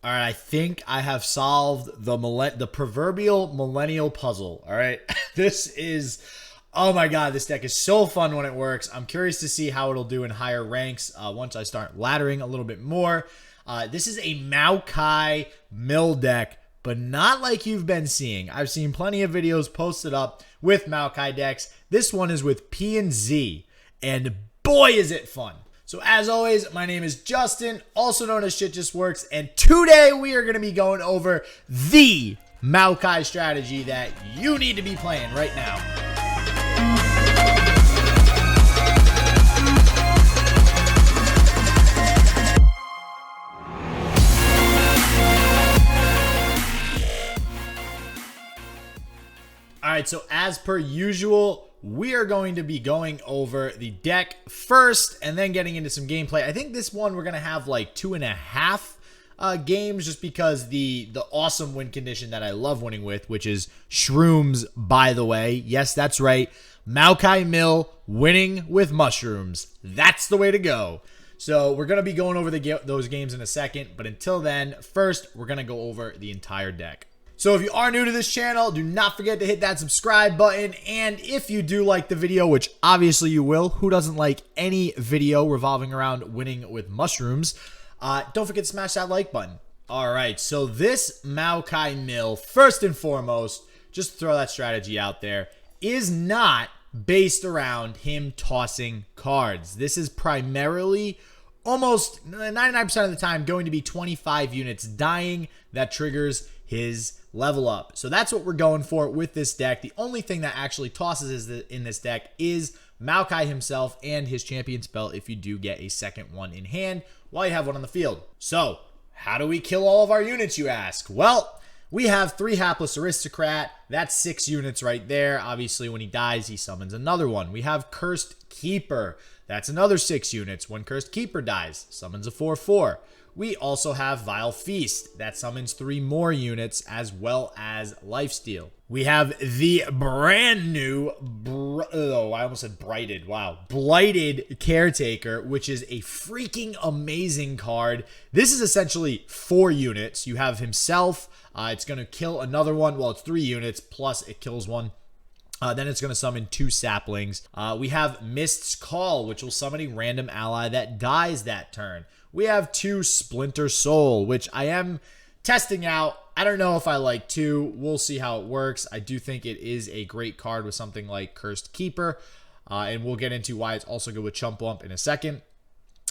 All right, I think I have solved the proverbial millennial puzzle. All right, this is, oh my god, this deck is so fun when it works. I'm curious to see how it'll do in higher ranks once I start laddering a little bit more. This is a Maokai mill deck, but not like you've been seeing. I've seen plenty of videos posted up with Maokai decks. This one is with P and Z, and boy is it fun. So as always, my name is Justin, also known as Shit Just Works, and today we are going to be going over the Maokai strategy that you need to be playing right now. All right, so as per usual, we are going to be going over the deck first and then getting into some gameplay. I think this one we're going to have like 2.5 games just because the awesome win condition that I love winning with, which is SHROOMS, by the way. Yes, that's right. Maokai Mill winning with mushrooms. That's the way to go. So we're going to be going over those games in a second. But until then, first, we're going to go over the entire deck. So if you are new to this channel, do not forget to hit that subscribe button. And if you do like the video, which obviously you will, who doesn't like any video revolving around winning with mushrooms? Don't forget to smash that like button. All right, so this Maokai Mill, first and foremost, just to throw that strategy out there, is not based around him tossing cards. This is primarily, almost 99% of the time, going to be 25 units dying that triggers his level up. So that's what we're going for with this deck. The only thing that actually tosses in this deck is Maokai himself and his champion spell if you do get a second one in hand while you have one on the field. So how do we kill all of our units, you ask? Well, we have 3 Hapless Aristocrat. That's 6 units right there. Obviously, when he dies, he summons another one. We have Cursed Keeper. That's another 6 units. When Cursed Keeper dies, summons a 4/4. We also have Vile Feast. That summons 3 more units as well as Lifesteal. We have the brand new, I almost said Blighted. Wow. Blighted Caretaker, which is a freaking amazing card. This is essentially 4 units. You have himself. It's going to kill another one. Well, it's 3 units plus it kills one. Then it's going to summon 2 saplings. We have Mist's Call, which will summon a random ally that dies that turn. We have 2 Splinter Soul, which I am testing out. I don't know if I like 2. We'll see how it works. I do think it is a great card with something like Cursed Keeper. And we'll get into why it's also good with Chump Wump in a second.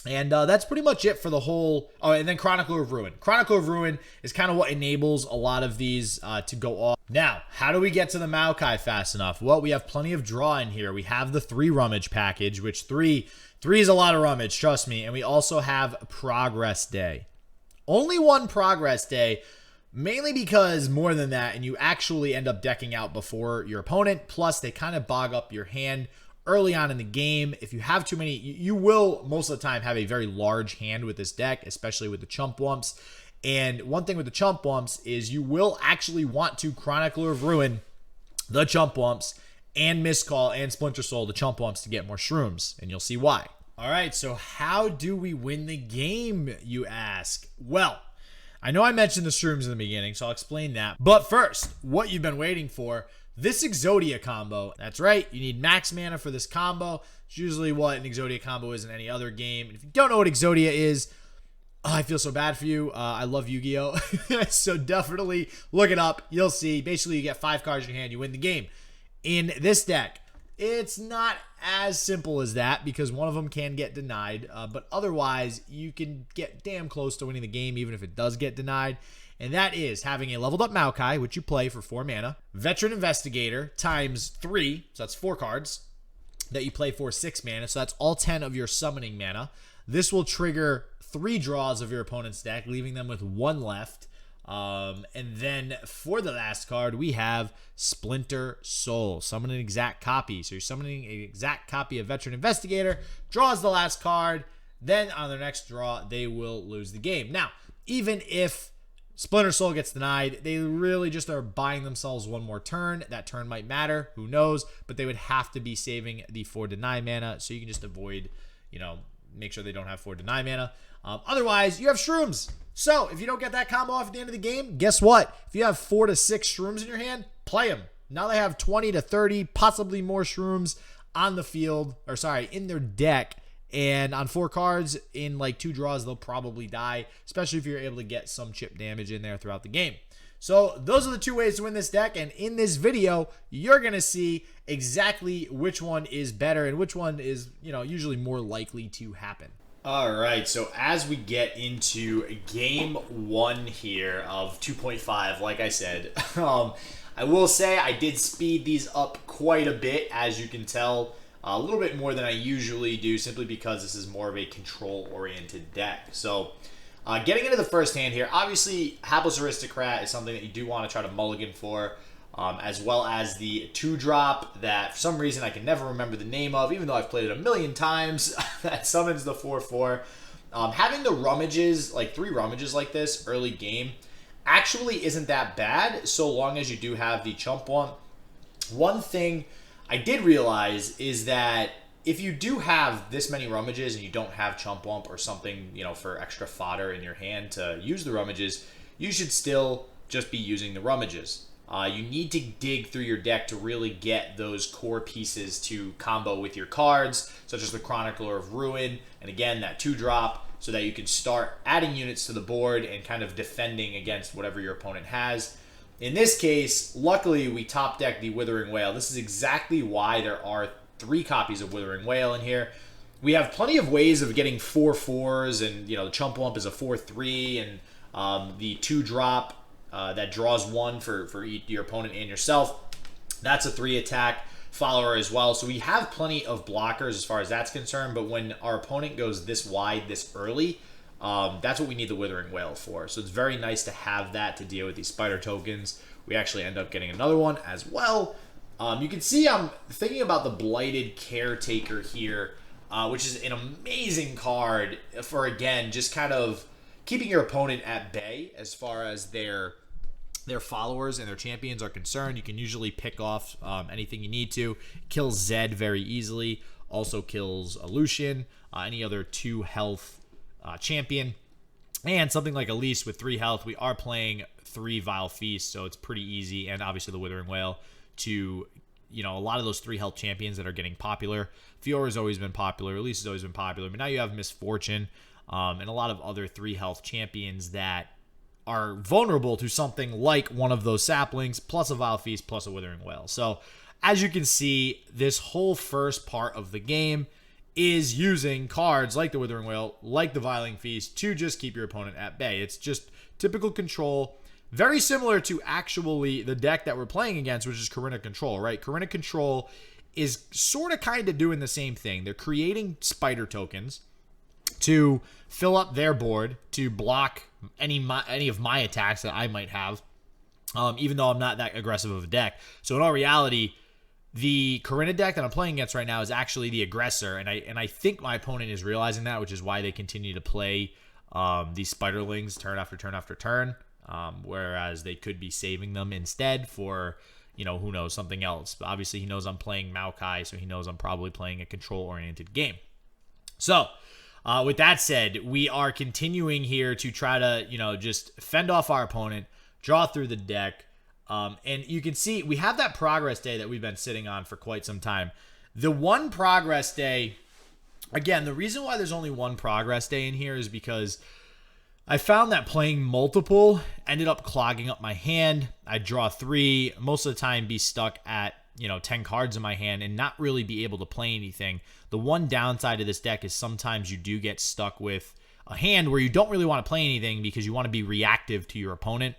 And that's pretty much it for the whole... Oh, and then Chronicler of Ruin. Chronicler of Ruin is kind of what enables a lot of these to go off. Now, how do we get to the Maokai fast enough? Well, we have plenty of draw in here. We have the 3 Rummage package, which 3 is a lot of rummage, trust me. And we also have Progress Day. Only 1 Progress Day, mainly because more than that, and you actually end up decking out before your opponent. Plus, they kind of bog up your hand early on in the game. If you have too many, you will most of the time have a very large hand with this deck, especially with the Chump Wumps. And one thing with the Chump Wumps is you will actually want to Chronicler of Ruin the Chump Wumps and Miscall and Splinter Soul the Chump Wumps to get more Shrooms, and you'll see why. All right, so how do we win the game, you ask? Well, I know I mentioned the Shrooms in the beginning, so I'll explain that. But first, what you've been waiting for, this Exodia combo. That's right, you need max mana for this combo. It's usually what an Exodia combo is in any other game. And if you don't know what Exodia is, I feel so bad for you. I love Yu-Gi-Oh! So definitely look it up. You'll see. Basically, you get 5 cards in your hand, you win the game. In this deck, it's not as simple as that because one of them can get denied. But otherwise, you can get damn close to winning the game even if it does get denied. And that is having a leveled up Maokai, which you play for 4 mana. Veteran Investigator times 3, so that's 4 cards that you play for 6 mana. So that's all 10 of your summoning mana. This will trigger 3 draws of your opponent's deck, leaving them with 1 left. And then for the last card, we have Splinter Soul. Summon an exact copy. So you're summoning an exact copy of Veteran Investigator, draws the last card, then on their next draw, they will lose the game. Now, even if Splinter Soul gets denied, they really just are buying themselves 1 more turn. That turn might matter, who knows, but they would have to be saving the 4 deny mana, so you can just avoid, make sure they don't have 4 deny mana. Otherwise, you have Shrooms. So if you don't get that combo off at the end of the game, guess what? If you have 4 to 6 shrooms in your hand, play them. Now they have 20 to 30, possibly more shrooms on the field, or sorry, in their deck. And on 4 cards, in like 2 draws, they'll probably die, especially if you're able to get some chip damage in there throughout the game. So those are the 2 ways to win this deck. And in this video, you're going to see exactly which one is better and which one is, usually more likely to happen. All right, so as we get into game 1 here of 2.5, like I said, I will say I did speed these up quite a bit, as you can tell, a little bit more than I usually do, simply because this is more of a control-oriented deck. So getting into the first hand here, obviously Hapless Aristocrat is something that you do want to try to mulligan for, as well as the 2-drop that for some reason I can never remember the name of, even though I've played it a million times, that summons the 4/4. Having the rummages, like 3 rummages like this early game, actually isn't that bad, so long as you do have the chump one. One thing I did realize is that if you do have this many rummages and you don't have chump wump or something, for extra fodder in your hand to use the rummages, you should still just be using the rummages. You need to dig through your deck to really get those core pieces to combo with your cards, such as the Chronicler of Ruin, and again, that 2-drop, so that you can start adding units to the board and kind of defending against whatever your opponent has. In this case, luckily, we top deck the Withering Wail. This is exactly why there are 3 copies of Withering Wail in here. We have plenty of ways of getting 4/4s, and the Chump Wump is a 4/3, and the 2-drop that draws 1 for your opponent and yourself. That's a 3-attack follower as well. So we have plenty of blockers as far as that's concerned, but when our opponent goes this wide this early, that's what we need the Withering Wail for. So it's very nice to have that to deal with these spider tokens. We actually end up getting another one as well. You can see I'm thinking about the Blighted Caretaker here, which is an amazing card for, again, just kind of keeping your opponent at bay as far as their followers and their champions are concerned. You can usually pick off anything you need to. Kills Zed very easily. Also kills a Lucian, any other 2 health champion. And something like Elise with 3 health. We are playing 3 Vile Feast, so it's pretty easy. And obviously the Withering Wail to, a lot of those 3 health champions that are getting popular. Fiora's always been popular. Elise has always been popular. But now you have Misfortune and a lot of other 3 health champions that are vulnerable to something like one of those saplings, plus a Vile Feast, plus a Withering Wail. So, as you can see, this whole first part of the game is using cards like the Withering Wail, like the Viling Feast, to just keep your opponent at bay. It's just typical control, very similar to actually the deck that we're playing against, which is Corinna Control, right? Corinna Control is sort of kind of doing the same thing. They're creating spider tokens to fill up their board to block any of my attacks that I might have, even though I'm not that aggressive of a deck. So in all reality, the Corinna deck that I'm playing against right now is actually the aggressor, and I think my opponent is realizing that, which is why they continue to play these spiderlings turn after turn after turn, whereas they could be saving them instead for, who knows, something else. But obviously he knows I'm playing Maokai, so he knows I'm probably playing a control-oriented game. So with that said, we are continuing here to try to, just fend off our opponent, draw through the deck. And you can see we have that progress day that we've been sitting on for quite some time. The one progress day, again, the reason why there's only one progress day in here is because I found that playing multiple ended up clogging up my hand. I'd draw 3, most of the time be stuck at 10 cards in my hand and not really be able to play anything. The one downside of this deck is sometimes you do get stuck with a hand where you don't really want to play anything because you want to be reactive to your opponent.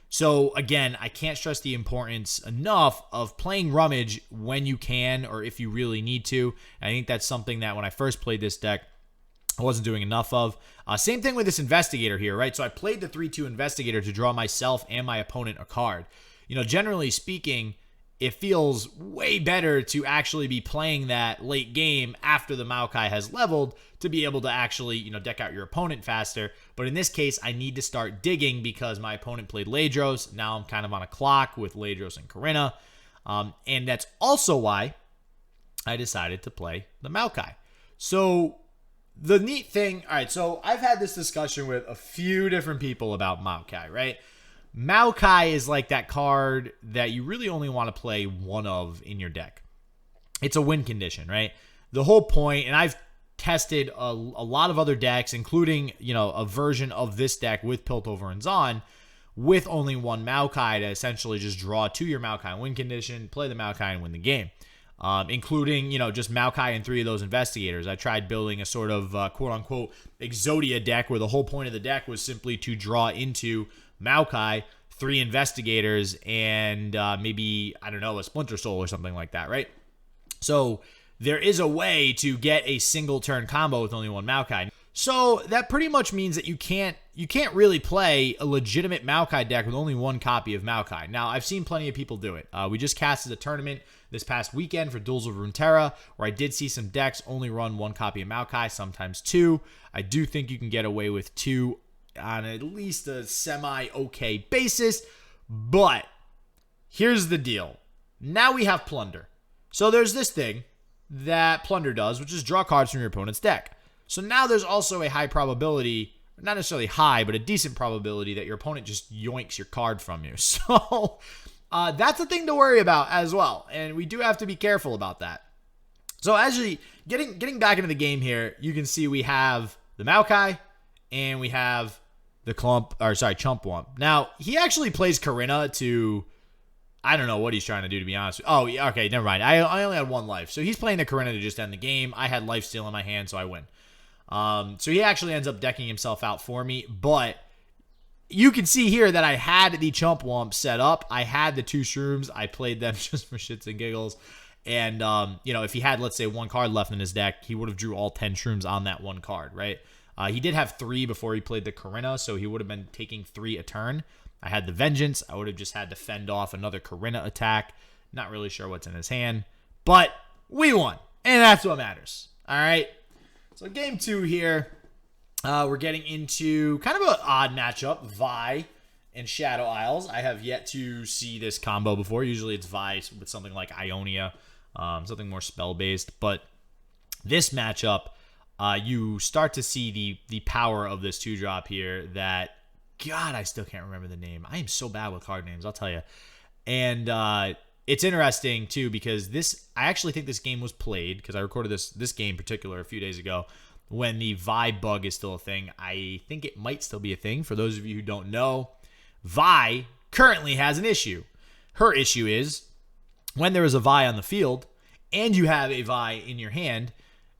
So again, I can't stress the importance enough of playing Rummage when you can or if you really need to. I think that's something that when I first played this deck, I wasn't doing enough of. Same thing with this Investigator here, right? So I played the 3/2 Investigator to draw myself and my opponent a card. Generally speaking, it feels way better to actually be playing that late game after the Maokai has leveled to be able to actually, deck out your opponent faster. But in this case, I need to start digging because my opponent played Ladros. Now I'm kind of on a clock with Ladros and Corinna. And that's also why I decided to play the Maokai. So the neat thing, all right, so I've had this discussion with a few different people about Maokai, right? Maokai is like that card that you really only want to play one of in your deck. It's a win condition, right? The whole point, and I've tested a lot of other decks, including, you know, a version of this deck with Piltover and Zon, with only one Maokai to essentially just draw to your Maokai win condition, play the Maokai and win the game. Including, you know, just Maokai and 3 of those investigators. I tried building a sort of quote-unquote Exodia deck where the whole point of the deck was simply to draw into Maokai, 3 investigators, and maybe, I don't know, a Splinter Soul or something like that, right? So there is a way to get a single turn combo with only one Maokai. So that pretty much means that you can't really play a legitimate Maokai deck with only one copy of Maokai. Now, I've seen plenty of people do it. We just casted a tournament this past weekend for Duels of Runeterra, where I did see some decks only run one copy of Maokai, sometimes 2. I do think you can get away with 2 on at least a semi-okay basis, but here's the deal. Now we have Plunder. So there's this thing that Plunder does, which is draw cards from your opponent's deck. So now there's also a high probability, not necessarily high, but a decent probability that your opponent just yoinks your card from you. So that's a thing to worry about as well, and we do have to be careful about that. So actually, getting back into the game here, you can see we have the Maokai, and we have the Chumpwump. Now, he actually plays Corinna to, I don't know what he's trying to do, to be honest. Oh, yeah, okay, never mind. I only had 1 life, so he's playing the Corinna to just end the game. I had lifesteal in my hand, so I win. So he actually ends up decking himself out for me, but you can see here that I had the Chumpwump set up. I had the 2 Shrooms. I played them just for shits and giggles. And, you know, if he had, let's say, 1 card left in his deck, he would have drew all 10 Shrooms on that 1 card, right? He did have 3 before he played the Corinna, so he would have been taking 3 a turn. I had the Vengeance. I would have just had to fend off another Corinna attack. Not really sure what's in his hand. But we won, and that's what matters. All right? So game 2 here. We're getting into kind of an odd matchup, Vi and Shadow Isles. I have yet to see this combo before. Usually it's Vi with something like Ionia, something more spell-based. But this matchup, you start to see the power of this 2-drop here that, God, I still can't remember the name. I am so bad with card names, I'll tell you. And it's interesting, too, because I actually think this game was played, because I recorded this game in particular a few days ago, when the Vi bug is still a thing. I think it might still be a thing. For those of you who don't know, Vi currently has an issue. Her issue is when there is a Vi on the field and you have a Vi in your hand,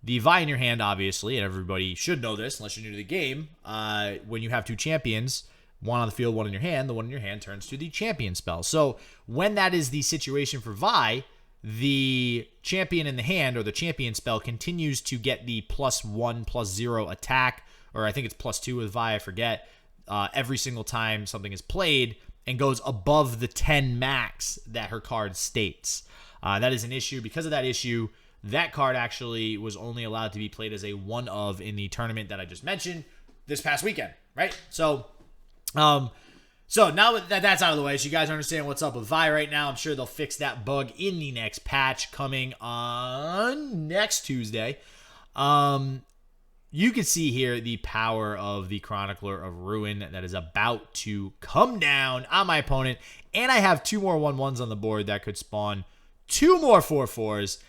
the Vi in your hand, obviously, and everybody should know this unless you're new to the game, when you have 2 champions, 1 on the field, 1 in your hand, the 1 in your hand turns to the champion spell. So when that is the situation for Vi, the champion in the hand, or the champion spell, continues to get the +1/+0 attack, or I think it's +2 with Vi, I forget, every single time something is played, and goes above the 10 max that her card states. That is an issue. Because of that issue, that card actually was only allowed to be played as a 1-of in the tournament that I just mentioned this past weekend, right? So now that that's out of the way, so you guys understand what's up with Vi right now, I'm sure they'll fix that bug in the next patch coming on next Tuesday. You can see here the power of the Chronicler of Ruin that is about to come down on my opponent, and I have 2 more 1/1s on the board that could spawn 2 more 4/4s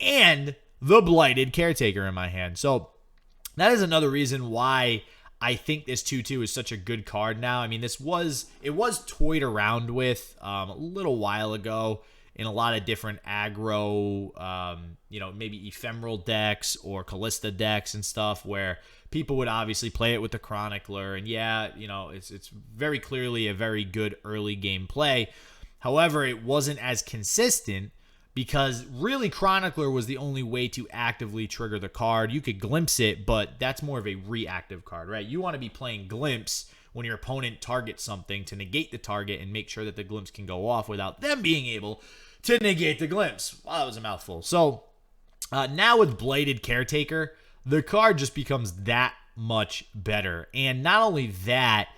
and the Blighted Caretaker in my hand. So that is another reason why I think this 2/2 is such a good card now. I mean, it was toyed around with a little while ago in a lot of different aggro, maybe ephemeral decks or Callista decks and stuff, where people would obviously play it with the Chronicler. And yeah, it's very clearly a very good early game play. However, it wasn't as consistent, because really Chronicler was the only way to actively trigger the card. You could glimpse it, but that's more of a reactive card, right? You want to be playing Glimpse when your opponent targets something to negate the target and make sure that the Glimpse can go off without them being able to negate the Glimpse. Wow, that was a mouthful. So now with Blighted Caretaker, the card just becomes that much better. And not only that,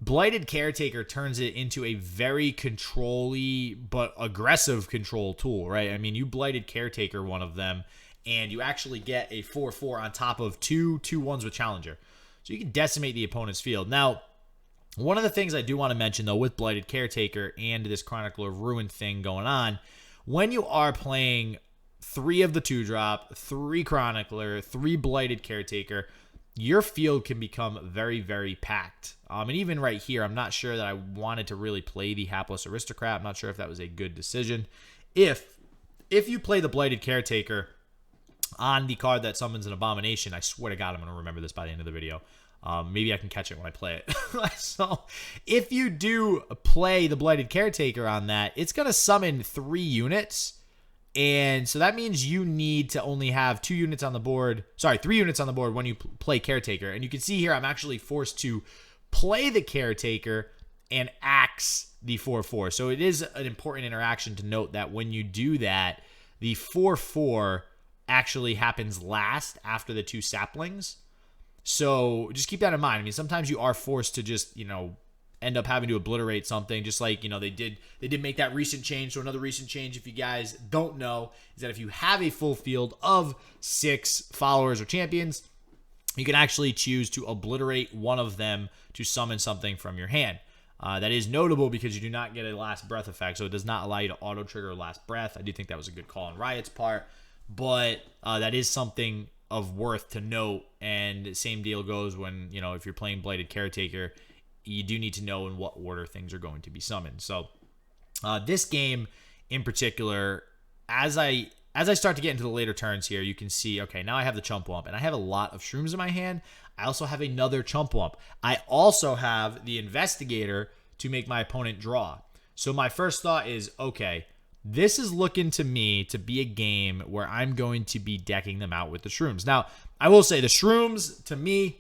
Blighted Caretaker turns it into a very control-y but aggressive control tool, right? I mean, you Blighted Caretaker one of them, and you actually get a 4/4 on top of two 2/1s with Challenger. So you can decimate the opponent's field. Now, one of the things I do want to mention, though, with Blighted Caretaker and this Chronicler of Ruin thing going on, when you are playing 3 of the 2-drop, 3 Chronicler, 3 Blighted Caretaker, your field can become very, very packed. And even right here, I'm not sure that I wanted to really play the Hapless Aristocrat. I'm not sure if that was a good decision. If you play the Blighted Caretaker on the card that summons an Abomination, I swear to God, I'm going to remember this by the end of the video. Maybe I can catch it when I play it. So if you do play the Blighted Caretaker on that, it's going to summon 3 units. And so that means you need to only have 2 units on the board. Sorry, 3 units on the board when you play Caretaker. And you can see here I'm actually forced to play the Caretaker and axe the 4/4. So it is an important interaction to note that when you do that, the 4/4 actually happens last after the 2 saplings. So just keep that in mind. I mean, sometimes you are forced to just, end up having to obliterate something, just like, they did make that recent change. So another recent change, if you guys don't know, is that if you have a full field of 6 followers or champions, you can actually choose to obliterate one of them to summon something from your hand. That is notable because you do not get a last breath effect, so it does not allow you to auto trigger last breath. I do think that was a good call on Riot's part, but that is something of worth to note. And same deal goes when, if you're playing Blighted Caretaker, you do need to know in what order things are going to be summoned. So this game in particular, as I start to get into the later turns here, you can see, okay, now I have the Chump Wump, and I have a lot of Shrooms in my hand. I also have another Chump Wump. I also have the Investigator to make my opponent draw. So my first thought is, okay, this is looking to me to be a game where I'm going to be decking them out with the Shrooms. Now, I will say the Shrooms, to me,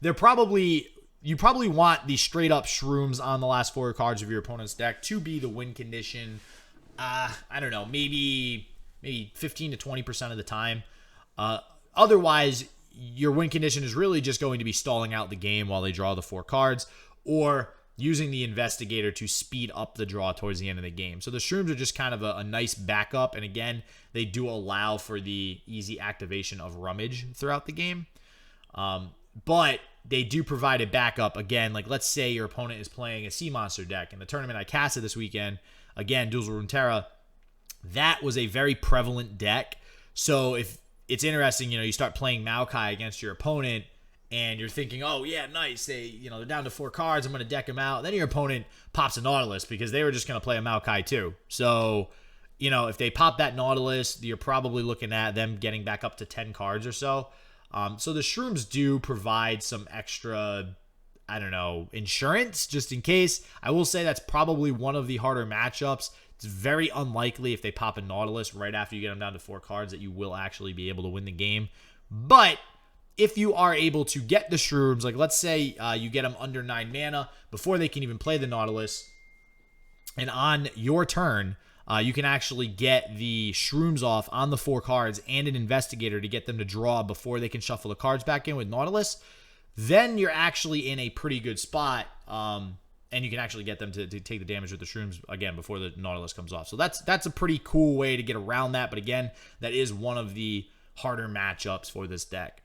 you probably want the straight up Shrooms on the last 4 cards of your opponent's deck to be the win condition. I don't know, maybe 15 to 20% of the time. Otherwise, your win condition is really just going to be stalling out the game while they draw the 4 cards, or using the Investigator to speed up the draw towards the end of the game. So the Shrooms are just kind of a nice backup, and again, they do allow for the easy activation of Rummage throughout the game. But they do provide a backup. Again, like let's say your opponent is playing a Sea Monster deck. In the tournament I casted this weekend, again, Legends of Runeterra, that was a very prevalent deck. So if it's interesting, you start playing Maokai against your opponent, and you're thinking, oh yeah, nice, they're down to 4 cards, I'm going to deck them out. Then your opponent pops a Nautilus because they were just going to play a Maokai too. So, if they pop that Nautilus, you're probably looking at them getting back up to 10 cards or so. So the Shrooms do provide some extra, insurance just in case. I will say that's probably one of the harder matchups. It's very unlikely if they pop a Nautilus right after you get them down to 4 cards that you will actually be able to win the game. But if you are able to get the Shrooms, like let's say you get them under 9 mana before they can even play the Nautilus, and on your turn, you can actually get the Shrooms off on the 4 cards and an Investigator to get them to draw before they can shuffle the cards back in with Nautilus, then you're actually in a pretty good spot, and you can actually get them to take the damage with the Shrooms, again, before the Nautilus comes off. So that's a pretty cool way to get around that, but again, that is one of the harder matchups for this deck.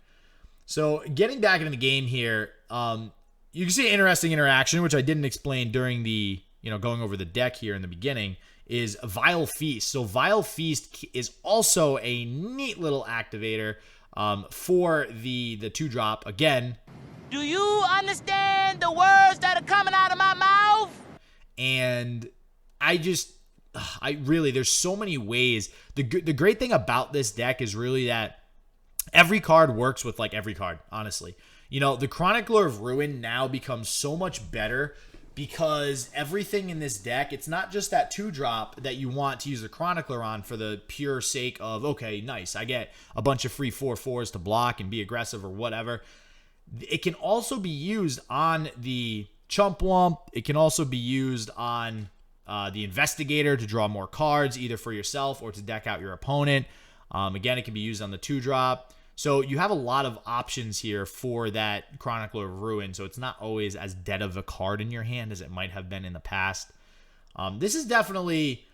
So getting back into the game here, you can see an interesting interaction, which I didn't explain during the, going over the deck here in the beginning, is Vile Feast. So Vile Feast is also a neat little activator for the 2-drop. Again, do you understand the words that are coming out of my mouth? And there's so many ways. The great thing about this deck is really that every card works with like every card, honestly. The Chronicler of Ruin now becomes so much better because everything in this deck, it's not just that 2-drop that you want to use the Chronicler on for the pure sake of, okay, nice, I get a bunch of free 4/4s to block and be aggressive or whatever. It can also be used on the Chump Wump. It can also be used on the Investigator to draw more cards, either for yourself or to deck out your opponent. Again, it can be used on the 2-drop. So you have a lot of options here for that Chronicler of Ruin, so it's not always as dead of a card in your hand as it might have been in the past. This is definitely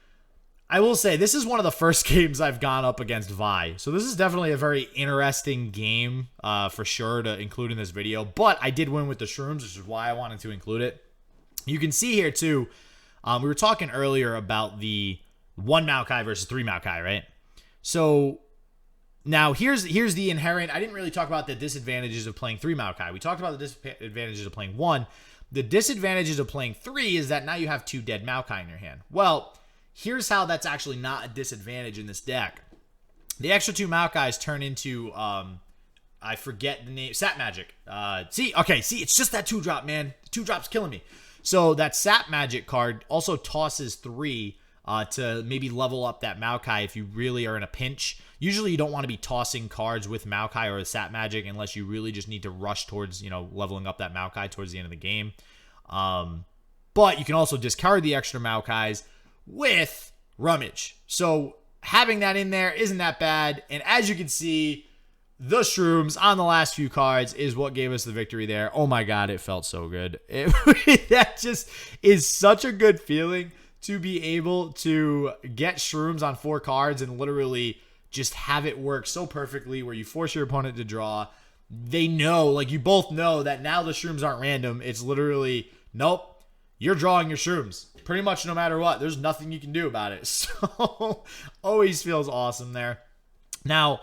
I will say, this is one of the first games I've gone up against Vi. So this is definitely a very interesting game for sure to include in this video. But I did win with the Shrooms, which is why I wanted to include it. You can see here too, we were talking earlier about the 1 Maokai versus 3 Maokai, right? So now here's the inherent, I didn't really talk about the disadvantages of playing 3 Maokai. We talked about the disadvantages of playing 1. The disadvantages of playing 3 is that now you have 2 dead Maokai in your hand. Well, here's how that's actually not a disadvantage in this deck. The extra 2 Maokais turn into, I forget the name, Sap Magic. See, it's just that 2-drop, man. The 2-drop's killing me. So that Sap Magic card also tosses 3 to maybe level up that Maokai if you really are in a pinch. Usually you don't want to be tossing cards with Maokai or the Sap Magic unless you really just need to rush towards, leveling up that Maokai towards the end of the game. But you can also discard the extra Maokais with Rummage. So having that in there isn't that bad. And as you can see, the Shrooms on the last few cards is what gave us the victory there. Oh my God, it felt so good. That just is such a good feeling to be able to get Shrooms on 4 cards and literally just have it work so perfectly where you force your opponent to draw. They know, like you both know that now the Shrooms aren't random. It's literally, nope, you're drawing your Shrooms. Pretty much no matter what. There's nothing you can do about it. So, always feels awesome there. Now,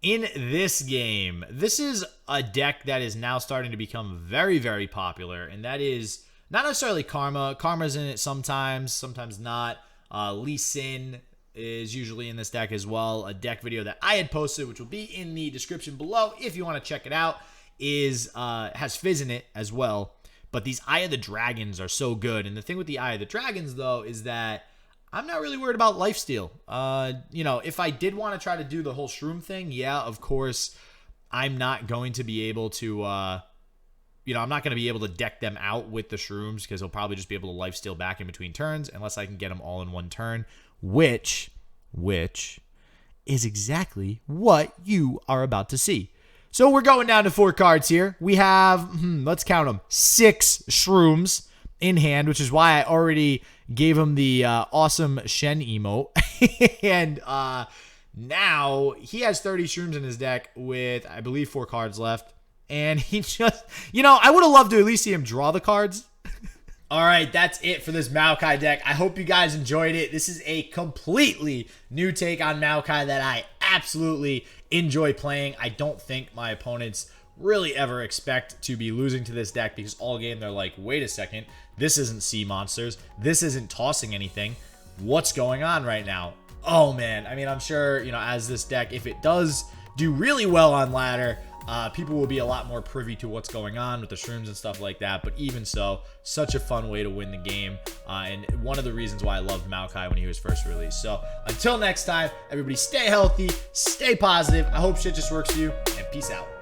in this game, this is a deck that is now starting to become very, very popular, and that is not necessarily Karma. Karma's in it sometimes not. Lee Sin is usually in this deck as well. A deck video that I had posted, which will be in the description below if you want to check it out, has Fizz in it as well. But these Eye of the Dragons are so good. And the thing with the Eye of the Dragons, though, is that I'm not really worried about lifesteal. If I did want to try to do the whole Shroom thing, yeah, of course, I'm not going to be able to, I'm not going to be able to deck them out with the Shrooms because he'll probably just be able to lifesteal back in between turns unless I can get them all in one turn, which is exactly what you are about to see. So we're going down to 4 cards here. We have, let's count them, 6 Shrooms in hand, which is why I already gave him the awesome Shen emote. And now he has 30 Shrooms in his deck with, I believe, 4 cards left. And he just, I would have loved to at least see him draw the cards. All right, that's it for this Maokai deck. I hope you guys enjoyed it. This is a completely new take on Maokai that I absolutely enjoy playing. I don't think my opponents really ever expect to be losing to this deck because all game they're like, wait a second, this isn't sea monsters. This isn't tossing anything. What's going on right now? Oh man, I mean, I'm sure, as this deck, if it does do really well on ladder, people will be a lot more privy to what's going on with the Shrooms and stuff like that. But even so, such a fun way to win the game. And one of the reasons why I loved Maokai when he was first released. So until next time, everybody stay healthy, stay positive. I hope shit just works for you, and peace out.